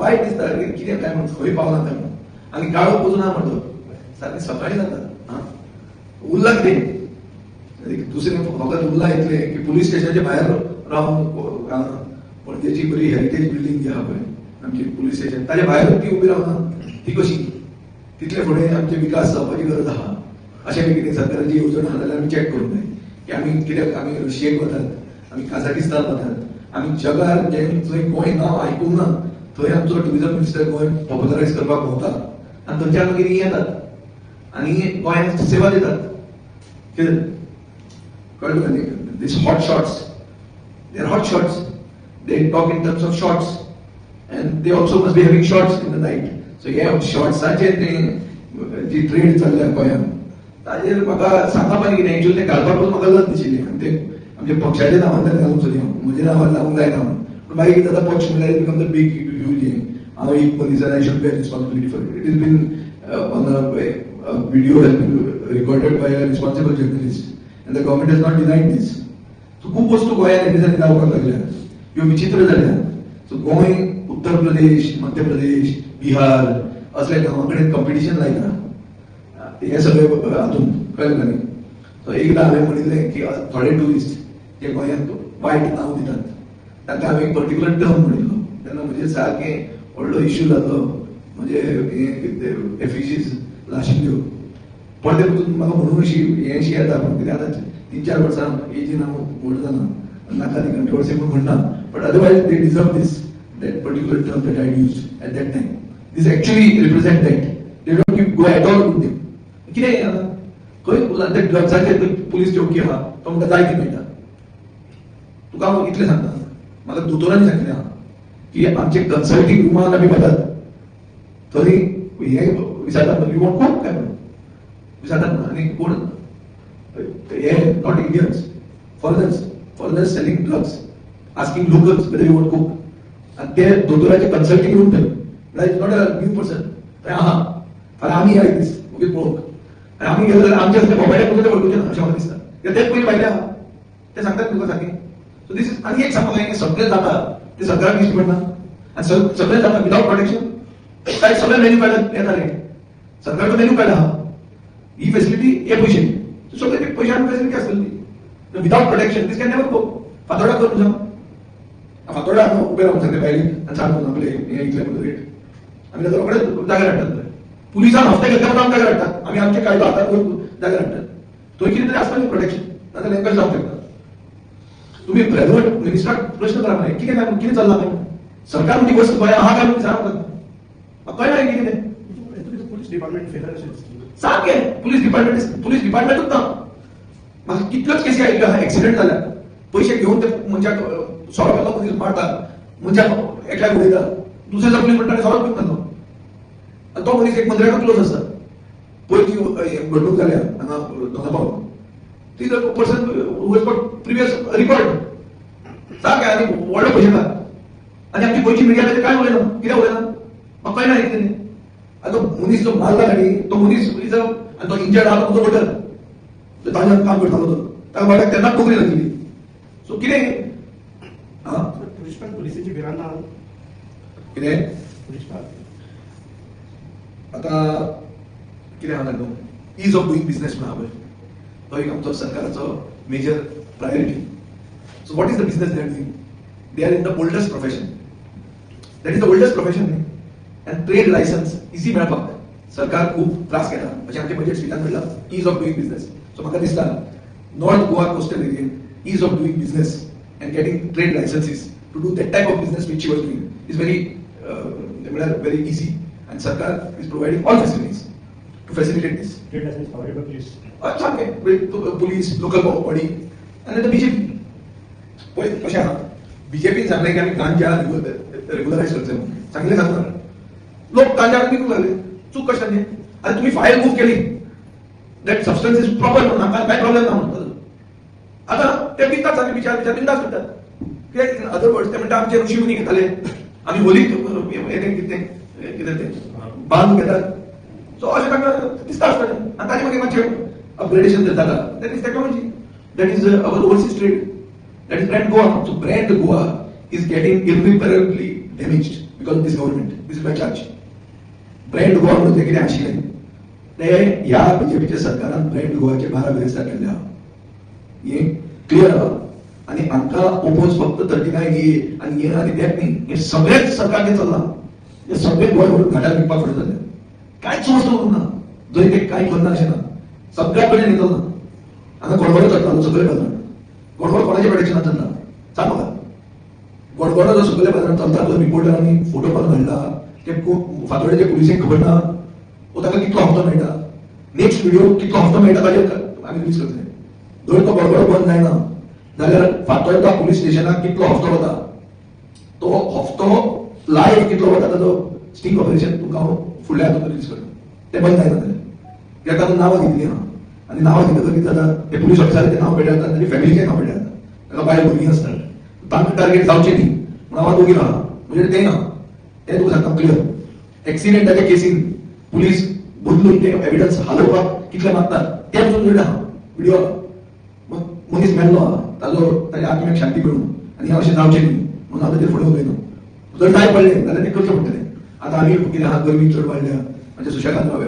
वाईट दिसतं किती काय म्हणतो खंय पावला म्हणून आणि गाळो पोचून ना म्हणतो सारखे सकाळी जातात उरला कितें दुसरे फकत उरला इतले की पुलीस स्टेशनाच्या भायर रावन पण त्याची बरी हेरिटेज बिल्डिंग जी आहा पळय आमची पुलीस स्टेशन ताच्या भायर ती उबी रावना ती कशी तितले फुडें आमचे विकास जावपाची गरज आहा अशें कितें सरकाराची येवजण आहा जाल्यार आमी चॅक करूंक जाय की आमी कित्याक आमी रशियेक वतात आमी काझाकिस्तान वतात आमी जगार जे जंय गोंय नांव आयकूंक ना थंय आमचो टुरिझम मिनिस्टर गोंय पॉप्युलरायज करपाक भोंवता आनी थंयच्यान मागीर येतात आनी गोंयांत सेवा दितात कितें कळ्ळें न्ही this hot shots they are hot shots they talk in terms of shots and they also must be having shots in the night. So yeah, शॉर्ट्साचे ते जी ट्रेड चल्ल्या गोंयांत ताजेर म्हाका सांगपा पाहिजे की एक्चुअली ते घालपाकूच म्हाका लज दिशिल्ली आनी ते आमचे पक्षाच्या नांवांतल्यान घालूंक सोदी हांव म्हज्या नांवान लावंक जायना म्हणून पूण मागीर कितें जाता पक्ष म्हणल्यार बिकम द बीग ह्यूज हांव एक मनीस I should bear responsibility for it is been on a video has been recorded by a responsible journalist and the government has not denied this so खूब वस्तू गोंयांत हे दिसांनी जावपाक लागल्या ह्यो विचित्र जाल्या सो गोंय उत्तर प्रदेश मध्य प्रदेश बिहार असल्या गांवां कडेन कॉम्पिटिशन लायता हे सगळे हातून कळ्ळें न्ही सो एकदां हांवें म्हणिल्लें की थोडे टुरिस्ट जे गोंयांत वायट नांव दितात तांकां हांवें एक पर्टिक्युलर टर्म म्हणिल्लो तेन्ना म्हणजे सारकें व्हडलो इश्यू जालो म्हणजे एफिशीज लाशिल्ल्यो पण ते म्हाका म्हणून अशी हें अशी येता पूण कितें आतां 3-4 वर्सां एजीन हांव व्हड जाना नाका ती कंट्रोवर्सी म्हूण म्हणना but otherwise they deserve this that particular term that I used at that time. This actually represent that. They don't give go at all with them. कितें खंय ते ड्रग्साचे पुलीस चौकी आहा तो म्हाका जाय ती मेळटा तुका हांव इतलें सांगता म्हाका दोतोरांनी सांगलें आहा की आमचे कन्सल्टिंग रुमान आमी वतात तरी हे विचारतात यू वॉन्ट कोक काय म्हणून विचारतात आनी कोण हे not Indians foreigners selling drugs asking locals whether you want coke आणि ते दोतोराचे कन्सल्टिंग रूम थंय is not a new person थंय आहा फाल्यां आमी या दीस ओके पळोवंक आनी आमी गेले जाल्यार आमचे असले मोबायलाक तुका ते वळखुचे ना अशें म्हाका दिसता तेच पयलीं भायले आहा ते सांगतात तुका सारकें सो दीस इज आनी एक सांगपाक जाय सगळें जाता ते सरकाराक दिश्टी पडना आनी सगळें जाता विदाउट प्रोटेक्शन काय सगळे मेन्यू काडत येताले सरकारचो मेन्यू काडला आहा ही फेसिलिटी हे पयशे सगळे ते पयशांची फेसिलिटी आसतली without protection this can never go फातोडा कर तुझा फातोडा उबे रावून सांगले बायले आनी सांगून आपले हे इतले म्हणून रेट आमी ताका रोखडेच जाग्यार हाडटात पुलिसान हफ्ते घेतल्या आमी जाग्यार हाडटात आमी आमचे कायदो हातांत घेवन जाग्यार हाडटात थंय कितें तरी आसतलें प्रोटेक्शन नाजाल्यार हें कशें जावंक शकता तुम्ही रेलेवंट मिनिस्टराक प्रश्न करा मरे कितें चल्लां काय सरकार म्हणटी गोष्ट गोंया आहा काय म्हणून सांग म्हाका कळना कितें पुलीस डिपार्टमेंट फेलर सारकें पुलीस डिपार्टमेंटूच ना म्हाका कितल्योच केसी आयिल्ल्यो आहा एक्सिडेंट जाल्या पयशे घेवन ते मनशाक 100 रुपया मनीस मारतात मनशाक एकल्याक उडयता दुसरे जर पुलीस म्हणटा 100 रुपया घालता आनी तो मनीस एक मंदिराक क्लोज आसता पयली घडणूक जाल्या हांगा दोनापावल ती जर पर्सन प्रिवियस रिकॉर्ड सारकें आनी व्हडले पयशे आनी आमची गोंयची मिडिया ताचेर कांय उलयना कित्याक उलयना म्हाका कळना कितें आनी तो मनीस जो मारला न्ही तो मनीस आनी तो इंजर्ड आहा तो वोटर ताजें काम करतालो तो ताका वाट्याक तेन्नाच नोकरी लागली सो कितें पुलिसाची भिरांत कितें आतां कितें आहा न्हू इज ऑफ डुईंग बिजनेस म्हणून हांवें तो एक आमचो सरकाराचो major priority so what is the business they are doing they are in the oldest profession that is the oldest profession न्ही आनी ट्रेड लायसन्स इजी मेळपाक सरकार खूब त्रास घेता अशें आमचे बजेट स्पिकान म्हणलां is of doing business so म्हाका दिसता नॉर्थ गोवा कोस्टल एरियेन ease of doing business and getting trade licenses to do that type of business which she was doing is very easy and Sarkar is providing all facilities to facilitate this. Trade license provided by police. Okay, with police, local body and then the BJP. Why? कशा BJP सांगले की आम्ही गांजा regularise करतो चांगले सांगतात लोक गांजा विकू लागले चूक कशाने आणि तुम्ही फाईल मूव्ह केली दॅट सबस्टन्स इज प्रॉपर म्हणून काय प्रॉब्लेम ना म्हणतात आता ते बिंदास आले विचार बिंदास करतात अदर वर्ड्स ते म्हणटा आमचे ऋषी मुनी घेताले आम्ही होलीक कितें ते बांद घेतात सो अशें तांकां दिसता आसतलें आनी ताचे मागीर मातशें अपग्रेडेशन जाता that is technology that is our overseas trade that is brand Goa so brand Goa is getting irreparably damaged because this government this is my charge. Brand Goa म्हणून ते कितें आशिल्लें ते ह्या बीजेपीच्या सरकारान ब्रँड गोवाचे 12 बेरेस्तार केल्ले आहा. हे क्लियर आहा. आणि आमकां ओपोज फक्त 39 ए आणि हे आणि त्यात न्ही, हे सगळेच सरकारने चल्लां. हे सगळे गोंय म्हणून घाटार विकपाक फुडें जाले. कांयच वस्तू करूंक ना. जंय ते कांय करना अशें ना. सगळ्या कडेन येतलो ना. हांगा गडगडो चलतालो सगळे बाजारात. गडगडो कोणाच्या प्रोटेक्शनान चलता सांग म्हाका. गडगडो जो सगळे बाजारात चलता तो रिपोर्टरांनी फोटो काडून हाडला. ते फातोड्याच्या पुलिसेक खबर ना. ताका कितलो हप्तो मेळटा. नेक्स्ट व्हिडिओ कितलो हप्तो मेळटा ताजेर आमी रिलीज करतले. जर तो गडगडो बंद जायना जाल्यार फातोड्डा पुलीस स्टेशनाक कितलो हप्तो वता तो हप्तो लायव्ह कितलो वता ताजो स्टिंग ऑपरेशन तुमकां हांव फुडल्या हातूंत रिलीज करता. ते बंद जायना जाल्यार कित्याक तातूंत नांवां घेतलीं आहा. आनी नांवां घेतलं कितें जाता ते पुलीस ऑफिसराक ते नांव पेड्याता ताजी फॅमिलीचें नांव पेड्याता. ताका बायल भुरगीं आसतात. तांकां टार्गेट जावचें न्ही म्हूण हांव दोगी राहा म्हणजे तें ना. तें तुका सांगता क्लियर. एक्सिडेंटाच्या केसीन पुलीस बदलून ते एविडन्स हालोवपाक कितले मागतात तें पसून जोडलें आहा व्हिडिओ. मनीस मेल्लो आहा ताच्या आत्म्याक शांती करून आनी हें अशें जावचें न्ही म्हणून हांव ताचेर फुडें उलयना. जर जाय पडलें जाल्यार तें करचें पडटलें. आतां आमी कितें आहा गर्मी चड वाडल्या म्हणजे सुशेगाद रावया.